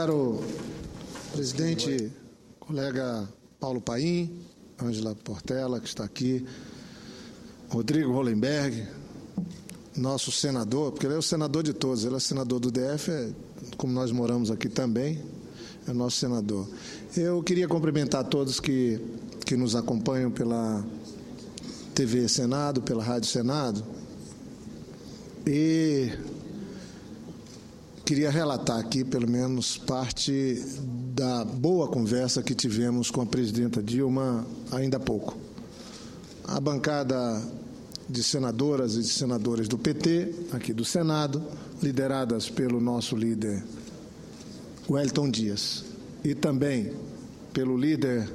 Caro presidente, colega Paulo Paim, Ângela Portela, que está aqui, Rodrigo Hollenberg, nosso senador, porque ele é o senador de todos, ele é senador do DF, como nós moramos aqui também, é nosso senador. Eu queria cumprimentar todos que nos acompanham pela TV Senado, pela Rádio Senado, e queria relatar aqui, pelo menos, parte da boa conversa que tivemos com a presidenta Dilma ainda há pouco. A bancada de senadoras e de senadores do PT, aqui do Senado, lideradas pelo nosso líder Wellington Dias, e também pelo líder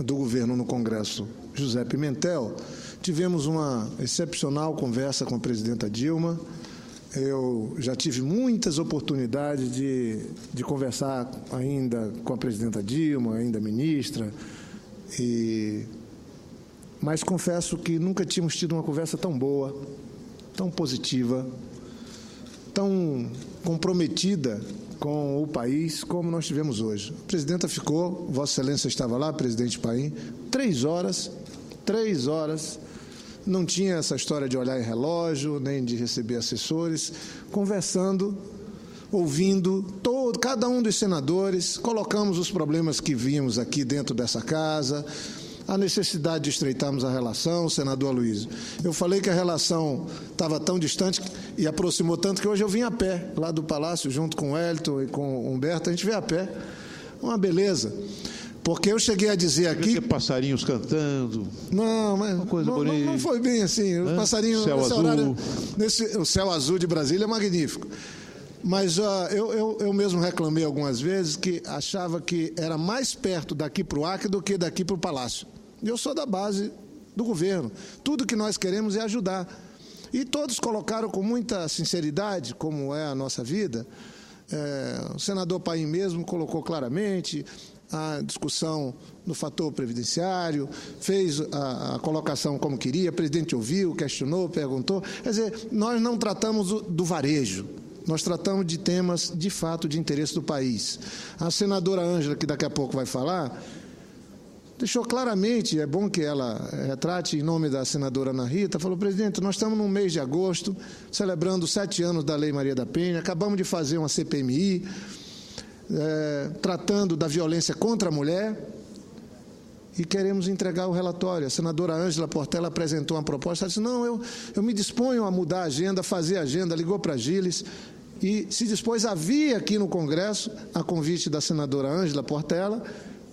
do governo no Congresso, José Pimentel, tivemos uma excepcional conversa com a presidenta Dilma. Eu já tive muitas oportunidades de conversar ainda com a presidenta Dilma, ainda ministra, mas confesso que nunca tínhamos tido uma conversa tão boa, tão positiva, tão comprometida com o país como nós tivemos hoje. A presidenta ficou, Vossa Excelência estava lá, presidente Paim, 3 horas, não tinha essa história de olhar em relógio, nem de receber assessores, conversando, ouvindo cada um dos senadores, colocamos os problemas que víamos aqui dentro dessa casa, a necessidade de estreitarmos a relação, senador Aloysio. Eu falei que a relação estava tão distante e aproximou tanto que hoje eu vim a pé, lá do Palácio, junto com o Wellington e com o Humberto, a gente veio a pé. Uma beleza. Porque eu cheguei a dizer aqui... passarinhos cantando... Não, mas uma coisa bonita. Não foi bem assim. Os passarinhos... Céu azul. Horário, o céu azul de Brasília é magnífico. Mas eu mesmo reclamei algumas vezes que achava que era mais perto daqui para o Acre do que daqui para o Palácio. Eu sou da base do governo. Tudo que nós queremos é ajudar. E todos colocaram com muita sinceridade, como é a nossa vida. O senador Paim mesmo colocou claramente a discussão no fator previdenciário, fez a colocação como queria, o presidente ouviu, questionou, perguntou. Quer dizer, nós não tratamos do varejo, nós tratamos de temas, de fato, de interesse do país. A senadora Ângela, que daqui a pouco vai falar, deixou claramente, é bom que ela retrate em nome da senadora Ana Rita, falou: presidente, nós estamos no mês de agosto, celebrando os 7 anos da Lei Maria da Penha, acabamos de fazer uma CPMI, tratando da violência contra a mulher, e queremos entregar o relatório. A senadora Ângela Portela apresentou uma proposta, ela disse: não, eu me disponho a mudar a agenda, fazer a agenda, ligou para a Giles, e se dispôs a vir aqui no Congresso, a convite da senadora Ângela Portela,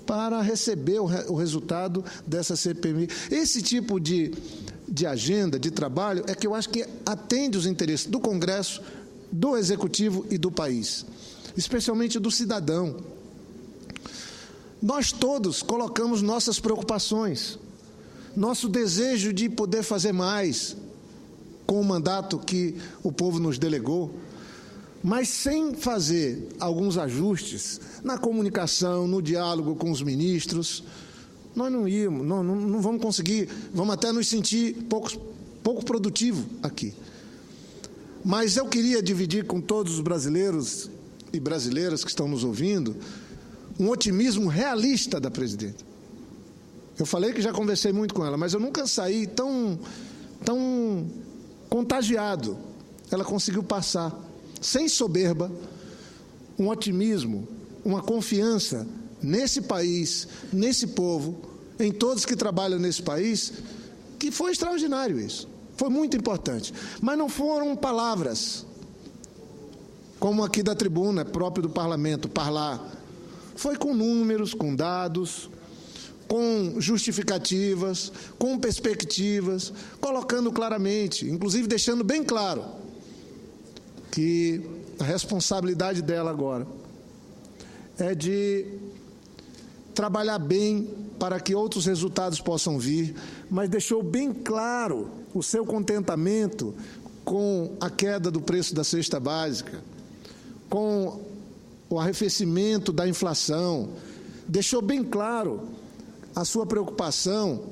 para receber o resultado dessa CPMI. Esse tipo de agenda, de trabalho, é que eu acho que atende os interesses do Congresso, do Executivo e do país, especialmente do cidadão. Nós todos colocamos nossas preocupações, nosso desejo de poder fazer mais com o mandato que o povo nos delegou, mas sem fazer alguns ajustes na comunicação, no diálogo com os ministros, nós não vamos conseguir, vamos até nos sentir pouco produtivos aqui. Mas eu queria dividir com todos os brasileiros e brasileiras que estão nos ouvindo um otimismo realista da presidenta. Eu falei que já conversei muito com ela, mas eu nunca saí tão contagiado. Ela conseguiu passar, sem soberba, um otimismo, uma confiança nesse país, nesse povo, em todos que trabalham nesse país, que foi extraordinário isso. Foi muito importante. Mas não foram palavras, como aqui da tribuna, próprio do parlamento, parlar. Foi com números, com dados, com justificativas, com perspectivas, colocando claramente, inclusive deixando bem claro que a responsabilidade dela agora é de trabalhar bem para que outros resultados possam vir, mas deixou bem claro o seu contentamento com a queda do preço da cesta básica, com o arrefecimento da inflação, deixou bem claro a sua preocupação,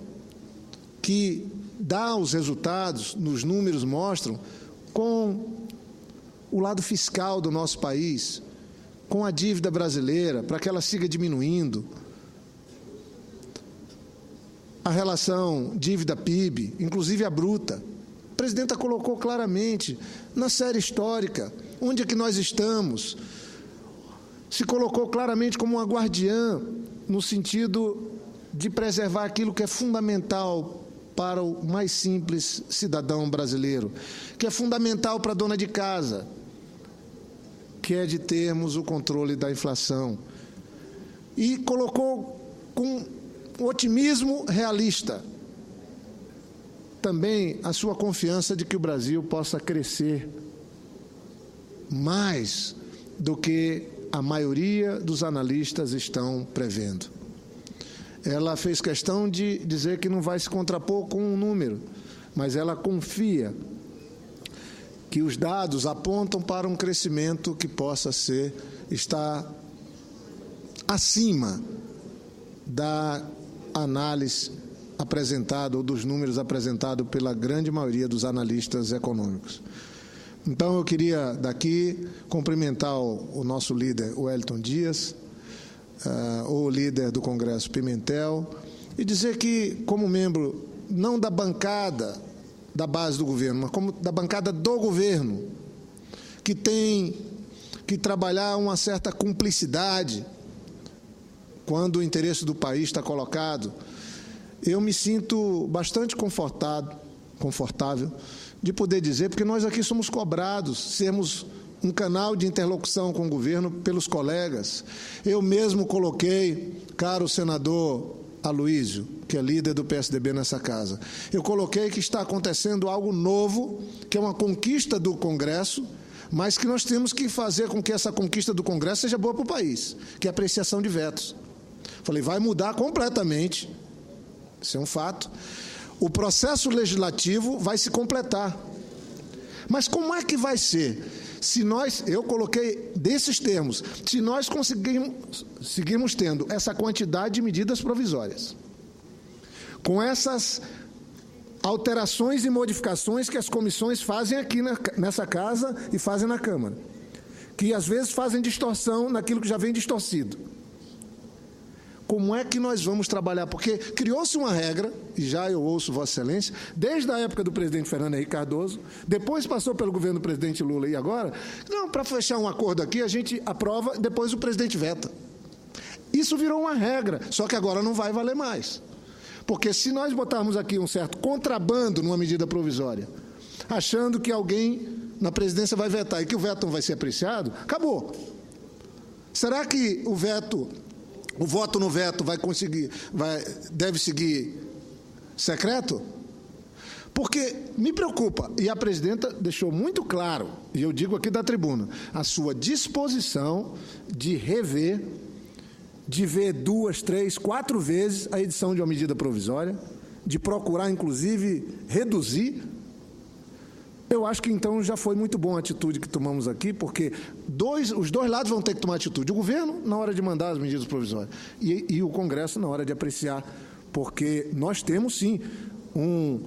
que dá os resultados, nos números mostram, com o lado fiscal do nosso país, com a dívida brasileira, para que ela siga diminuindo. A relação dívida-PIB, inclusive a bruta. A presidenta colocou claramente na série histórica onde é que nós estamos. Se colocou claramente como uma guardiã no sentido de preservar aquilo que é fundamental para o mais simples cidadão brasileiro, que é fundamental para a dona de casa, que é de termos o controle da inflação. E colocou com otimismo realista também a sua confiança de que o Brasil possa crescer mais do que a maioria dos analistas estão prevendo. Ela fez questão de dizer que não vai se contrapor com um número, mas ela confia que os dados apontam para um crescimento que possa estar acima da análise apresentada ou dos números apresentados pela grande maioria dos analistas econômicos. Então, eu queria, daqui, cumprimentar o nosso líder, o Wellington Dias, o líder do Congresso, Pimentel, e dizer que, como membro, não da bancada da base do governo, mas como da bancada do governo, que tem que trabalhar uma certa cumplicidade quando o interesse do país está colocado, eu me sinto bastante confortável de poder dizer, porque nós aqui somos cobrados, sermos um canal de interlocução com o governo pelos colegas. Eu mesmo coloquei, caro senador Aloysio, que é líder do PSDB nessa casa, eu coloquei que está acontecendo algo novo, que é uma conquista do Congresso, mas que nós temos que fazer com que essa conquista do Congresso seja boa para o país, que é a apreciação de vetos. Falei, vai mudar completamente, isso é um fato. O processo legislativo vai se completar. Mas como é que vai ser? Se nós, eu coloquei desses termos, se nós seguirmos tendo essa quantidade de medidas provisórias, com essas alterações e modificações que as comissões fazem aqui nessa casa e fazem na Câmara, que às vezes fazem distorção naquilo que já vem distorcido. Como é que nós vamos trabalhar? Porque criou-se uma regra, e já eu ouço Vossa Excelência, desde a época do presidente Fernando Henrique Cardoso, depois passou pelo governo do presidente Lula e agora, não, para fechar um acordo aqui, a gente aprova, depois o presidente veta. Isso virou uma regra, só que agora não vai valer mais. Porque se nós botarmos aqui um certo contrabando numa medida provisória, achando que alguém na presidência vai vetar e que o veto não vai ser apreciado, acabou. Será que o voto no veto deve seguir secreto? Porque me preocupa, e a presidenta deixou muito claro, e eu digo aqui da tribuna, a sua disposição de rever, de ver 2, 3, 4 vezes a edição de uma medida provisória, de procurar, inclusive, reduzir. Eu acho que, então, já foi muito bom a atitude que tomamos aqui, porque os dois lados vão ter que tomar atitude. O governo, na hora de mandar as medidas provisórias, e o Congresso, na hora de apreciar, porque nós temos, sim, um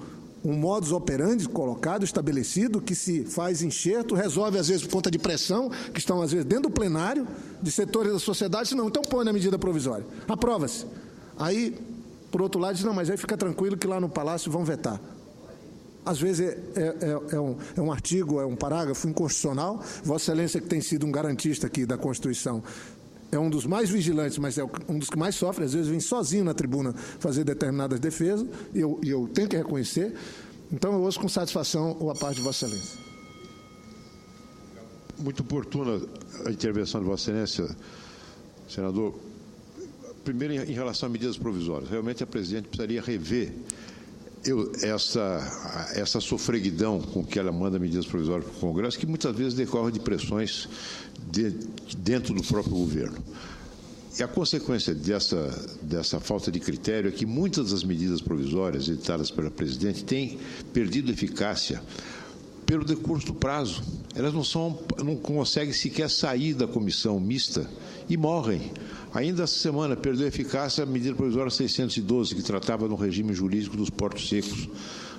modus operandi colocado, estabelecido, que se faz enxerto, resolve, às vezes, por conta de pressão, que estão, às vezes, dentro do plenário, de setores da sociedade, não, então põe na medida provisória. Aprova-se. Aí, por outro lado, diz, não, mas aí fica tranquilo que lá no Palácio vão vetar. Às vezes é um artigo, é um parágrafo inconstitucional. Vossa Excelência, que tem sido um garantista aqui da Constituição, é um dos mais vigilantes, mas é um dos que mais sofre. Às vezes vem sozinho na tribuna fazer determinadas defesas, e eu tenho que reconhecer. Então, eu ouço com satisfação a parte de Vossa Excelência. Muito oportuna a intervenção de Vossa Excelência, senador. Primeiro, em relação a medidas provisórias, realmente a presidente precisaria rever essa sofreguidão com que ela manda medidas provisórias para o Congresso, que muitas vezes decorre de pressões dentro do próprio governo. E a consequência dessa falta de critério é que muitas das medidas provisórias editadas pela presidente têm perdido eficácia pelo decurso do prazo. Elas não conseguem sequer sair da comissão mista e morrem. Ainda essa semana perdeu eficácia a medida provisória 612, que tratava do regime jurídico dos portos secos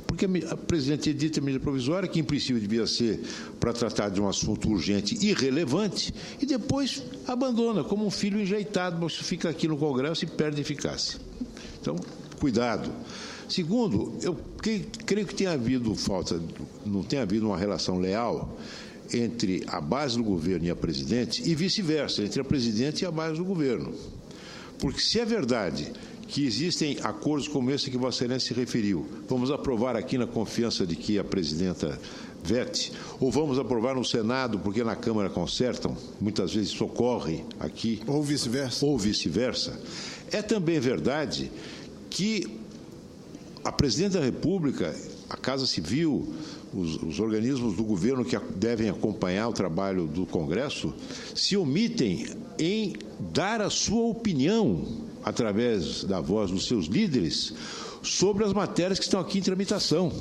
porque a presidente edita a medida provisória, que em princípio devia ser para tratar de um assunto urgente e relevante, e depois abandona, como um filho enjeitado, mas fica aqui no Congresso e perde eficácia. Então, cuidado. Segundo, eu creio que não tem havido uma relação leal entre a base do governo e a presidente, e vice-versa, entre a presidente e a base do governo. Porque se é verdade que existem acordos como esse que Vossa Excelência se referiu, vamos aprovar aqui na confiança de que a presidenta vete, ou vamos aprovar no Senado porque na Câmara consertam, muitas vezes isso ocorre aqui. Ou vice-versa. Ou vice-versa. É também verdade que a Presidente da República, a Casa Civil, os organismos do governo que devem acompanhar o trabalho do Congresso, se omitem em dar a sua opinião, através da voz dos seus líderes, sobre as matérias que estão aqui em tramitação.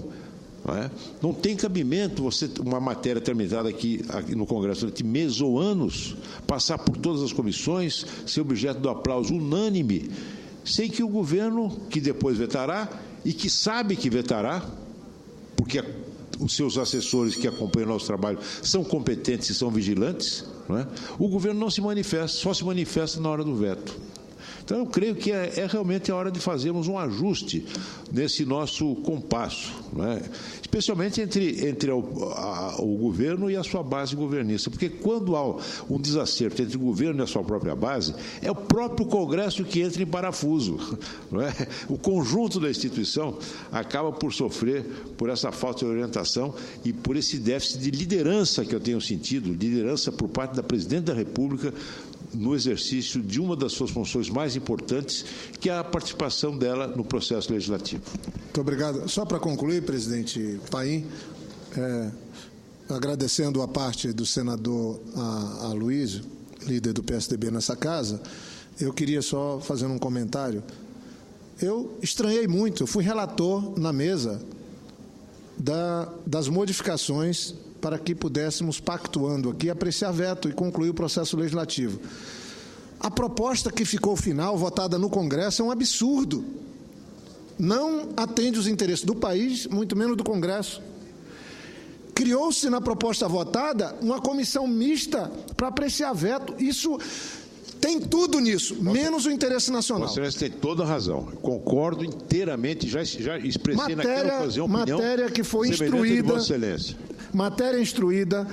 Não tem cabimento uma matéria tramitada aqui no Congresso durante meses ou anos, passar por todas as comissões, ser objeto do aplauso unânime, sem que o governo, que depois vetará, e que sabe que vetará, porque os seus assessores que acompanham o nosso trabalho são competentes e são vigilantes, o governo não se manifesta, só se manifesta na hora do veto. Então, eu creio que é realmente a hora de fazermos um ajuste nesse nosso compasso, especialmente entre o governo e a sua base governista, porque quando há um desacerto entre o governo e a sua própria base, é o próprio Congresso que entra em parafuso. O conjunto da instituição acaba por sofrer por essa falta de orientação e por esse déficit de liderança que eu tenho sentido, liderança por parte da Presidente da República, no exercício de uma das suas funções mais importantes, que é a participação dela no processo legislativo. Muito obrigado. Só para concluir, presidente Paim, agradecendo a parte do senador Aloysio, líder do PSDB nessa casa, eu queria só fazer um comentário. Eu estranhei muito, eu fui relator na mesa das modificações para que pudéssemos, pactuando aqui, apreciar veto e concluir o processo legislativo. A proposta que ficou final, votada no Congresso, é um absurdo. Não atende os interesses do país, muito menos do Congresso. Criou-se na proposta votada uma comissão mista para apreciar veto. Isso tem tudo nisso, menos o interesse nacional. Você tem toda a razão. Concordo inteiramente, já expressei naquela ocasião opinião. Matéria que foi instruída. Vossa Excelência. Matéria instruída,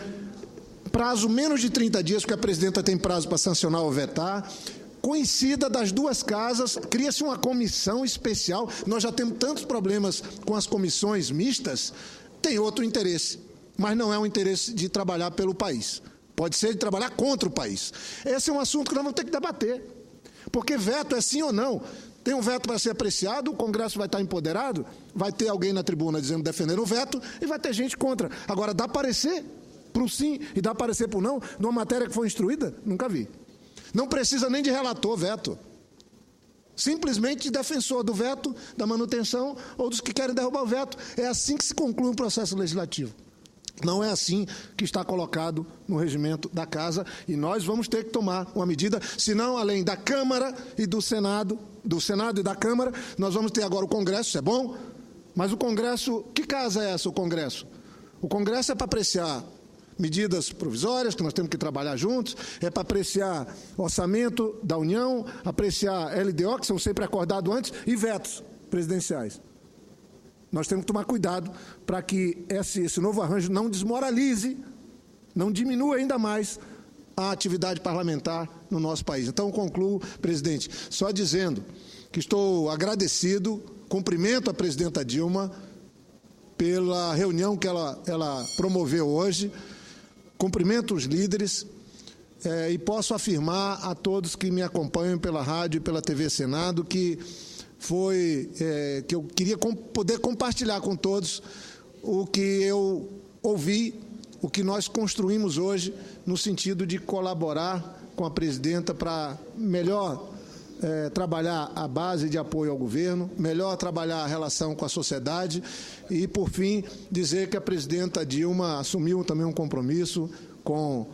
prazo menos de 30 dias, porque a presidenta tem prazo para sancionar ou vetar, conhecida das duas casas, cria-se uma comissão especial. Nós já temos tantos problemas com as comissões mistas, tem outro interesse, mas não é um interesse de trabalhar pelo país. Pode ser de trabalhar contra o país. Esse é um assunto que nós vamos ter que debater, porque veto é sim ou não. Tem um veto para ser apreciado, o Congresso vai estar empoderado, vai ter alguém na tribuna dizendo defendendo o veto e vai ter gente contra. Agora, dá parecer para o sim e dá parecer para o não, numa matéria que foi instruída? Nunca vi. Não precisa nem de relator veto. Simplesmente de defensor do veto, da manutenção ou dos que querem derrubar o veto. É assim que se conclui um processo legislativo. Não é assim que está colocado no regimento da Casa e nós vamos ter que tomar uma medida, senão, além da Câmara e do Senado e da Câmara, nós vamos ter agora o Congresso, isso é bom, mas o Congresso, que casa é essa, o Congresso? O Congresso é para apreciar medidas provisórias, que nós temos que trabalhar juntos, é para apreciar orçamento da União, apreciar LDO, que são sempre acordados antes, e vetos presidenciais. Nós temos que tomar cuidado para que esse novo arranjo não desmoralize, não diminua ainda mais a atividade parlamentar no nosso país. Então, concluo, presidente, só dizendo que estou agradecido, cumprimento a presidenta Dilma pela reunião que ela promoveu hoje, cumprimento os líderes e posso afirmar a todos que me acompanham pela rádio e pela TV Senado que que eu queria poder compartilhar com todos o que eu ouvi, o que nós construímos hoje, no sentido de colaborar com a presidenta para melhor trabalhar a base de apoio ao governo, melhor trabalhar a relação com a sociedade e, por fim, dizer que a presidenta Dilma assumiu também um compromisso com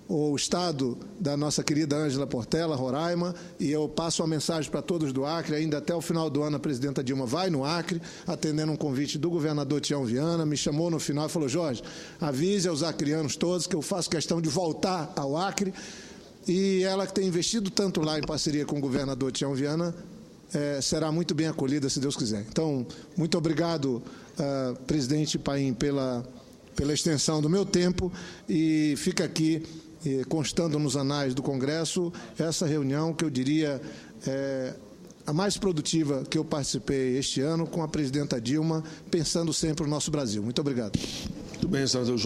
o estado da nossa querida Ângela Portela, Roraima, e eu passo uma mensagem para todos do Acre. Ainda até o final do ano a presidenta Dilma vai no Acre, atendendo um convite do governador Tião Viana, me chamou no final e falou: Jorge, avise aos acrianos todos que eu faço questão de voltar ao Acre, e ela que tem investido tanto lá em parceria com o governador Tião Viana, será muito bem acolhida, se Deus quiser. Então, muito obrigado, presidente Paim, pela extensão do meu tempo, e fica aqui constando nos anais do Congresso essa reunião que eu diria a mais produtiva que eu participei este ano com a presidenta Dilma, pensando sempre no nosso Brasil. Muito obrigado. Muito bem, senador Jorge.